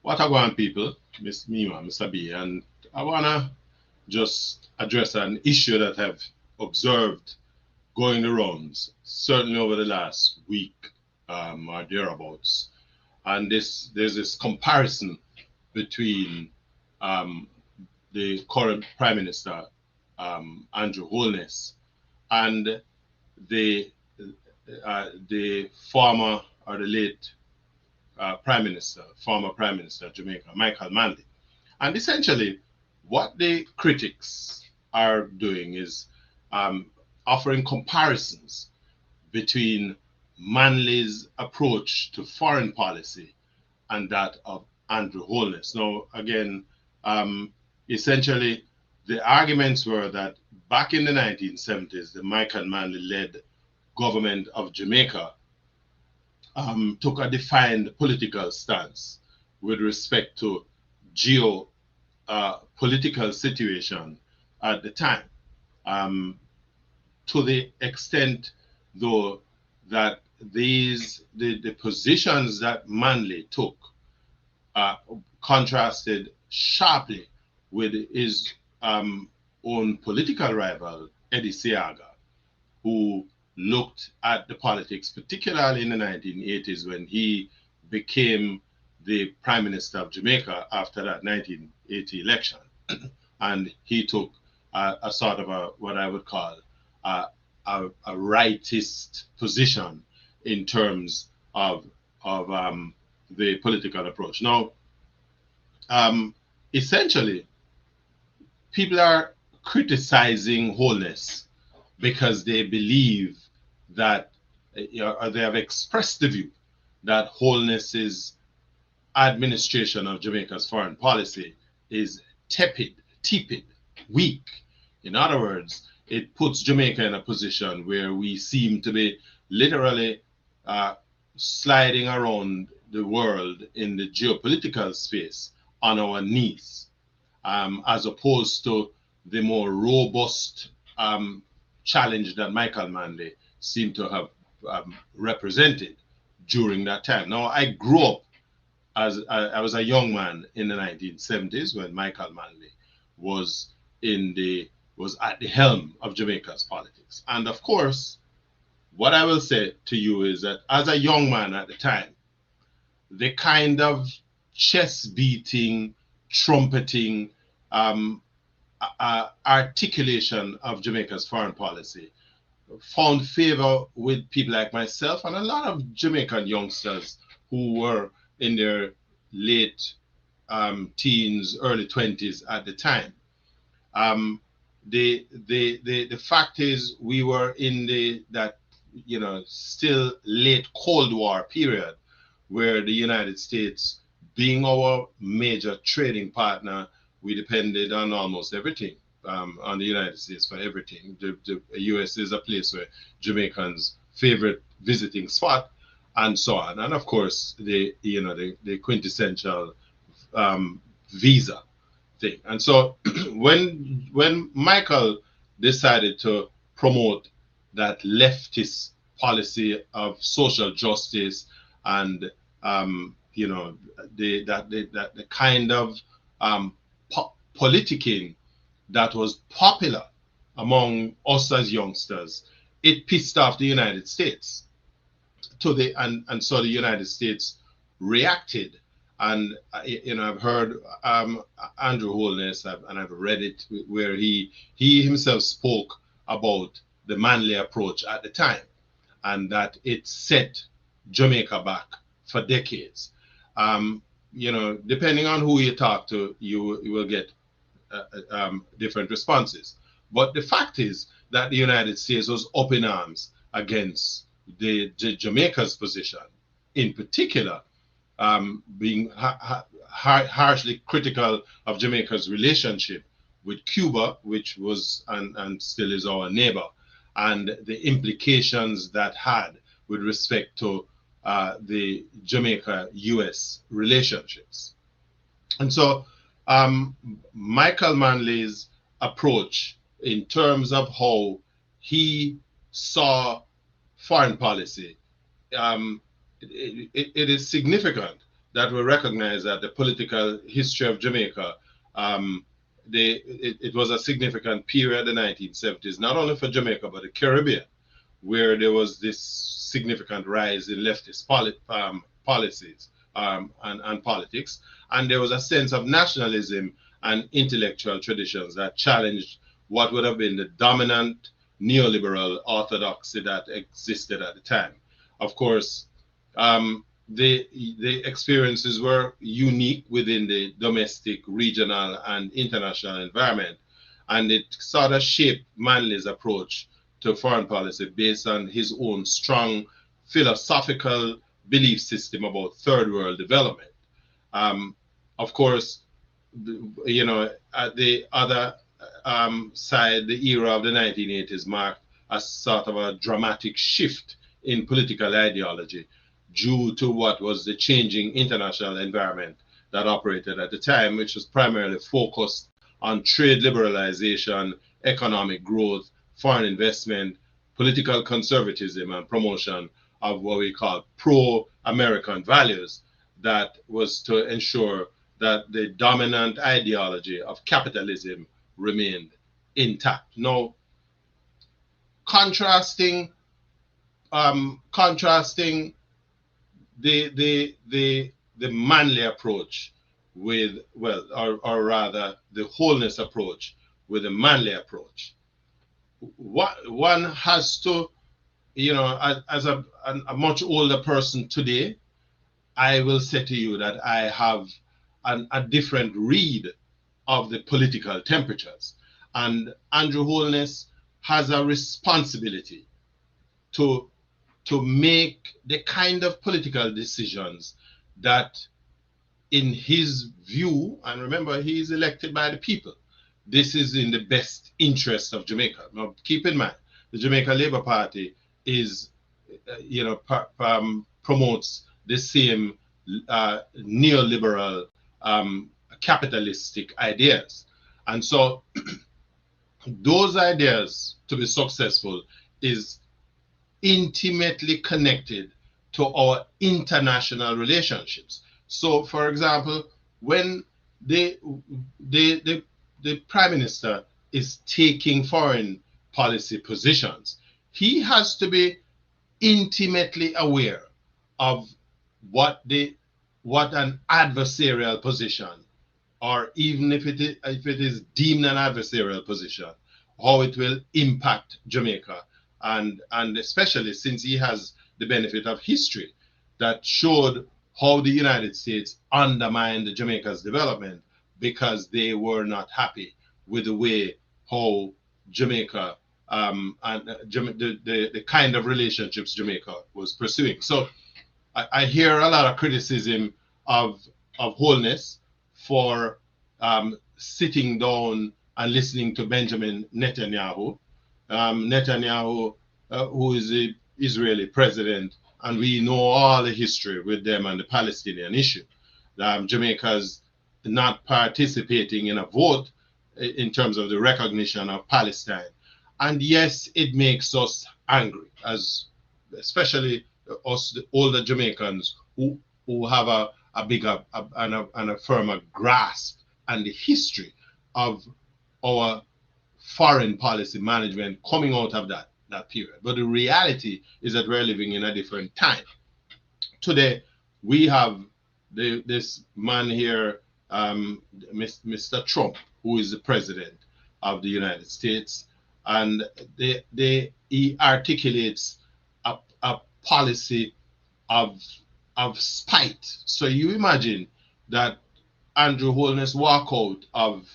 What I want, people, Miss Mima, Mr. B, and I wanna just address an issue that I've observed going the rounds, certainly over the last week or thereabouts. And there's this comparison between um, the current Prime Minister Andrew Holness and the former or the late former Prime Minister of Jamaica, Michael Manley. And essentially, what the critics are doing is um, offering comparisons between Manley's approach to foreign policy and that of Andrew Holness. Now, again, um, essentially, the arguments were that back in the 1970s, the Michael Manley led government of Jamaica took a defined political stance with respect to geo political situation at the time, um, to the extent, though, that the positions that Manley took uh, contrasted sharply with his own political rival, Eddie Seaga, who looked at the politics, particularly in the 1980s when he became the Prime Minister of Jamaica after that 1980 election. And he took a sort of what I would call a, a rightist position in terms of the political approach. Now, um, essentially, people are criticizing Holness because they believe that, or they have expressed the view that Holness's administration of Jamaica's foreign policy is tepid, weak. In other words, it puts Jamaica in a position where we seem to be literally uh, sliding around the world in the geopolitical space on our knees, as opposed to the more robust challenge that Michael Manley seemed to have represented during that time. Now, I grew up as I was a young man in the 1970s when Michael Manley was in the was at the helm of Jamaica's politics. And of course, what I will say to you is that as a young man at the time, the kind of chest beating, trumpeting, um, articulation of Jamaica's foreign policy found favor with people like myself and a lot of Jamaican youngsters who were in their late teens, early 20s at the time. Um, the fact is we were in that still late Cold War period where the United States, being our major trading partner, we depended on almost everything, on the United States for everything. The US is a place where Jamaicans favorite visiting spot, and so on. And of course the quintessential visa thing. And so when Michael decided to promote that leftist policy of social justice and the kind of politicking that was popular among us as youngsters, it pissed off the United States to the and so the United States reacted. And I've heard Andrew Holness, and I've read it where he himself spoke about the Manley approach at the time, and that it set Jamaica back for decades. Depending on who you talk to, you will get different responses. But the fact is that the United States was up in arms against the Jamaica's position, in particular, being harshly critical of Jamaica's relationship with Cuba, which was and still is our neighbor, and the implications that had with respect to the Jamaica-US relationships. And so Michael Manley's approach in terms of how he saw foreign policy, it is significant that will recognize that the political history of Jamaica, it was a significant period in the 1970s, not only for Jamaica, but the Caribbean, where there was this significant rise in leftist policies and politics. And there was a sense of nationalism and intellectual traditions that challenged what would have been the dominant neoliberal orthodoxy that existed at the time. Of course, the experiences were unique within the domestic, regional, and international environment, and it sort of shaped Manley's approach to foreign policy based on his own strong philosophical belief system about third world development. Of course, you know, at the other side, the era of the 1980s marked a sort of a dramatic shift in political ideology due to what was the changing international environment that operated at the time, which was primarily focused on trade liberalization, economic growth, foreign investment, political conservatism, and promotion of what we call pro-American values that was to ensure that the dominant ideology of capitalism remained intact. Now, contrasting the Manley approach with, well, or rather the Holness approach with the Manley approach, what one has to, you know, as a much older person today, I will say to you that I have a different read of the political temperatures. And Andrew Holness has a responsibility to make the kind of political decisions that, in his view, and remember, he is elected by the people, this is in the best interest of Jamaica. Now, keep in mind, the Jamaica Labour Party is, you know, promotes the same neoliberal, capitalistic ideas. And so those ideas, to be successful, is intimately connected to our international relationships. So, for example, when the Prime Minister is taking foreign policy positions, he has to be intimately aware of what an adversarial position, or even if it is deemed an adversarial position, how it will impact Jamaica, and especially since he has the benefit of history that showed how the United States undermined Jamaica's development because they were not happy with the way how Jamaica and the kind of relationships Jamaica was pursuing. So I hear a lot of criticism of Holness for sitting down and listening to Benjamin Netanyahu. Netanyahu, who is the Israeli president, and we know all the history with them and the Palestinian issue. Jamaica's not participating in a vote in terms of the recognition of Palestine. And yes, it makes us angry, as especially us, the older Jamaicans who have a bigger and a firmer grasp and the history of our foreign policy management coming out of that period. But the reality is that we're living in a different time. Today, we have this man here, Mr. Trump, who is the president of the United States, and he articulates a policy of spite. So you imagine that Andrew Holness walk out of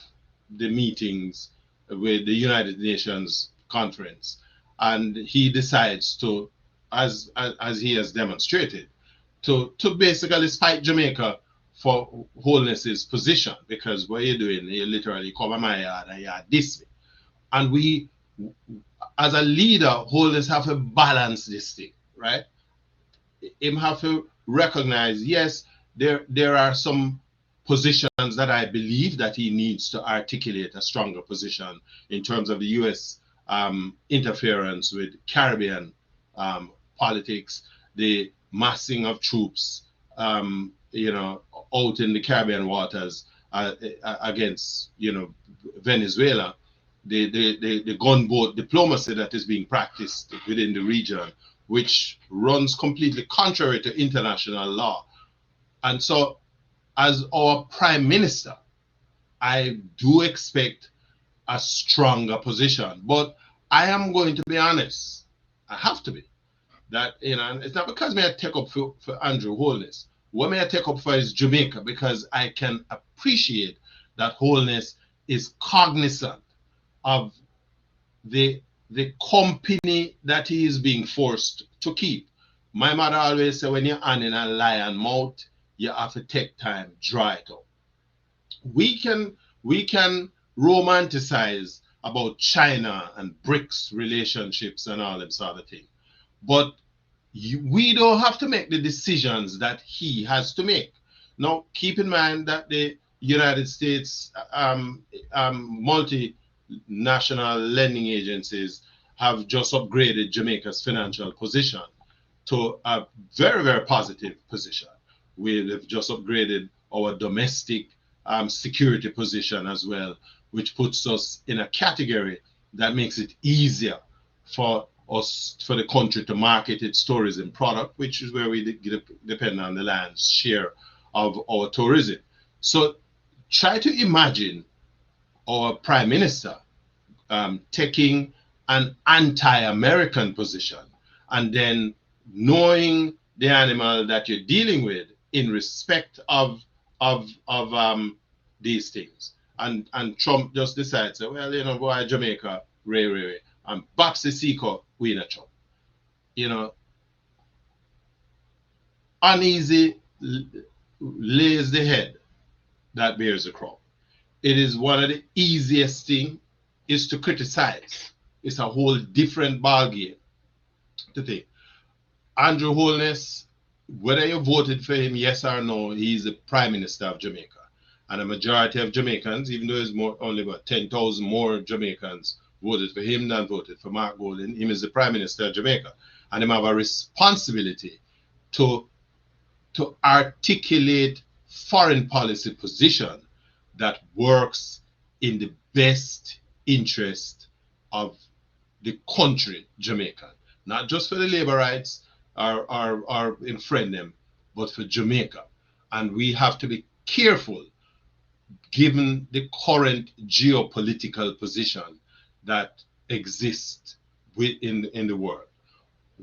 the meetings with the United Nations conference, and he decides to, as he has demonstrated, to basically spite Jamaica for Holness's position, because what you're doing, you literally come on my yard and you diss me. And we, as a leader, Holness have to balance this thing, right? Him have to recognize, yes, there are some positions that I believe that he needs to articulate a stronger position in terms of the U.S. Interference with Caribbean politics, the massing of troops out in the Caribbean waters against, Venezuela, the gunboat diplomacy that is being practiced within the region, which runs completely contrary to international law. And so, as our Prime Minister, I do expect a stronger position. But I am going to be honest. I have to be. That, it's not because may I take up for Andrew Holness. What may I take up for is Jamaica, because I can appreciate that Holness is cognizant of the company that he is being forced to keep. My mother always said, when you're in a lion mouth, you have to take time, dry it out. We can romanticize about China and BRICS relationships and all that sort of thing, but we don't have to make the decisions that he has to make. Now, keep in mind that the United States multinational lending agencies have just upgraded Jamaica's financial position to a very, very positive position. We've just upgraded our domestic security position as well, which puts us in a category that makes it easier for the country to market its tourism product, which is where we depend on the land's share of our tourism. So try to imagine our Prime Minister taking an anti-American position, and then knowing the animal that you're dealing with in respect of these things. And Trump just decides, well, boy, Jamaica, Ray, and Babsy Seiko, we in a Trump. Uneasy lays the head that bears the crop. It is one of the easiest things is to criticize. It's a whole different ballgame to think. Andrew Holness, whether you voted for him, yes or no, he's the Prime Minister of Jamaica. And a majority of Jamaicans, even though it's only about 10,000 more Jamaicans voted for him than voted for Mark Golding, him is the Prime Minister of Jamaica. And him have a responsibility to articulate foreign policy position that works in the best interest of the country, Jamaica. Not just for the labor rights or in friend but for Jamaica. And we have to be careful, given the current geopolitical position that exists in the world.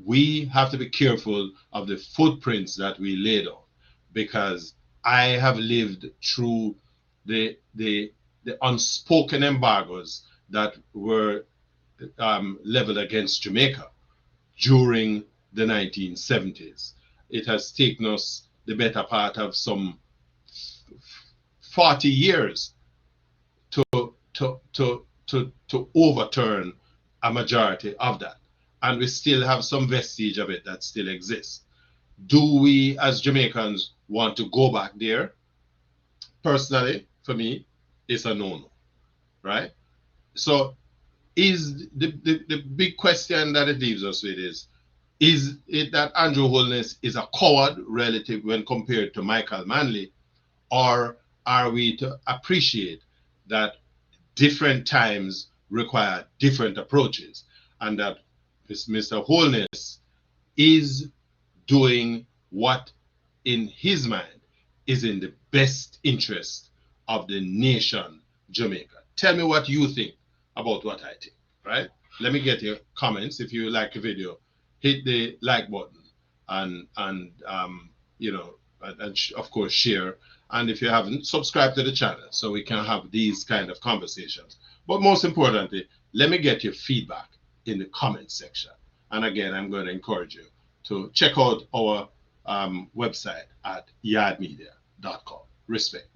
We have to be careful of the footprints that we lay down, because I have lived through the unspoken embargoes that were leveled against Jamaica during the 1970s. It has taken us the better part of some 40 years to overturn a majority of that. And we still have some vestige of it that still exists. Do we, as Jamaicans, want to go back there? Personally, for me, it's a no-no, right? So is the big question that it leaves us with is it that Andrew Holness is a coward relative when compared to Michael Manley, or are we to appreciate that different times require different approaches, and that Mr. Holness is doing what in his mind is in the best interest of the nation Jamaica? Tell me what you think about what I think, right? Let me get your comments. If you like the video, hit the like button and of course share. And if you haven't, subscribe to the channel so we can have these kind of conversations. But most importantly, let me get your feedback in the comment section. And again, I'm going to encourage you to check out our website at yardmedia.com. Respect.